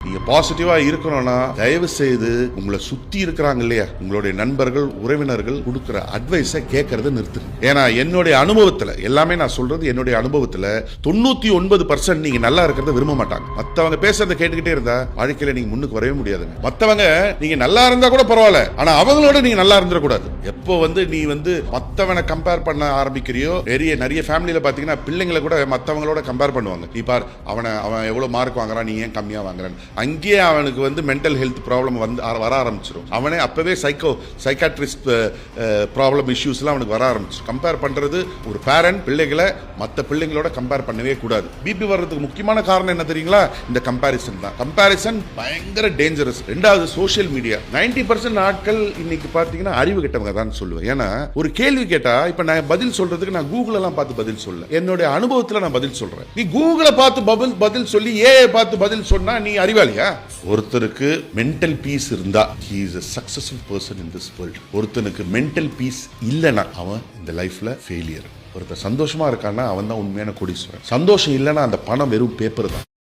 நீங்க பாசிட்டிவா இருக்கணும்னா தயவு செய்து உங்களை சுத்தி இருக்கிறாங்க இல்லையா, உங்களுடைய நண்பர்கள் உறவினர்கள் கொடுக்கிற அட்வைஸை கேட்கறத நிறுத்துங்க. ஏன்னா என்னுடைய அனுபவத்துல எல்லாமே நான் சொல்றது, என்னுடைய அனுபவத்துல 99% நீங்க நல்லா இருக்கிறத விரும்ப மாட்டாங்க. மத்தவங்க பேசுறத கேட்டுக்கிட்டே இருந்தா வாழ்க்கையில நீங்க முன்னுக்கு வரவே முடியாதுங்க. மத்தவங்க நீங்க நல்லா இருந்தா கூட பரவாயில்ல, ஆனா அவங்களோட நீங்க நல்லா இருந்துடக்கூடாது. எப்போ நீ மத்தவனை கம்பேர் பண்ண ஆரம்பிக்கிறியோ, நிறைய ஃபேமிலியில பாத்தீங்கன்னா பிள்ளைங்களை கூட மத்தவங்களோட கம்பேர் பண்ணுவாங்க. நீ பார் அவன் எவ்வளவு மார்க் வாங்குறான், நீ ஏன் கம்மியா வாங்குறான். அங்கேயே அவனுக்கு மென்டல் ஹெல்த் ப்ராப்ளம் வர ஆரம்பிச்சிடும். அவனே அப்பவே சைக்காட்ரிஸ்ட் ப்ராப்ளம் இஷ்யூஸ்லாம் அவனுக்கு வர ஆரம்பிச்சிடும். கம்பேர் பண்றது ஒரு பேரண்ட் பிள்ளைகளை மற்ற பிள்ளைங்களோட கம்பேர் பண்ணவே கூடாது. பிபி வர்றதுக்கு முக்கியமான காரணம் என்ன தெரியுங்களா? இந்த கம்பேரிசன் தான். கம்பேரிசன் பயங்கர டேஞ்சரஸ். ரெண்டாவது சோஷியல் மீடியா. 90% ஆட்கள் இன்னைக்கு பாத்தீங்கன்னா அறிவு கெட்டவங்க தான் சொல்லுவேன். ஏன்னா ஒரு கேள்வி கேட்டா இப்ப நான் பதில் சொல்றதுக்கு நான் கூகுள் எல்லாம் பார்த்து பதில் சொல்ல, என்னுடைய அனுபவத்துல நான் பதில் சொல்றேன். நீ கூகுளை பார்த்து பதில் சொல்லி பார்த்து பதில் சொன்னா நீ அறிவாளியா? ஒருத்தருக்கு மென்டல் பீஸ் இருந்தா he is a successful person in this world. ஒருத்தனுக்கு மென்டல் பீஸ் இல்லைன்னா அவன் இந்த லைஃப்ல ஃபெயிலியர். ஒருத்தர் சந்தோஷமா இருக்கான்னா அவன் தான் உண்மையான கோடீஸ்வரன். சந்தோஷம் இல்லைன்னா அந்த பணம் வெறும் பேப்பர் தான்.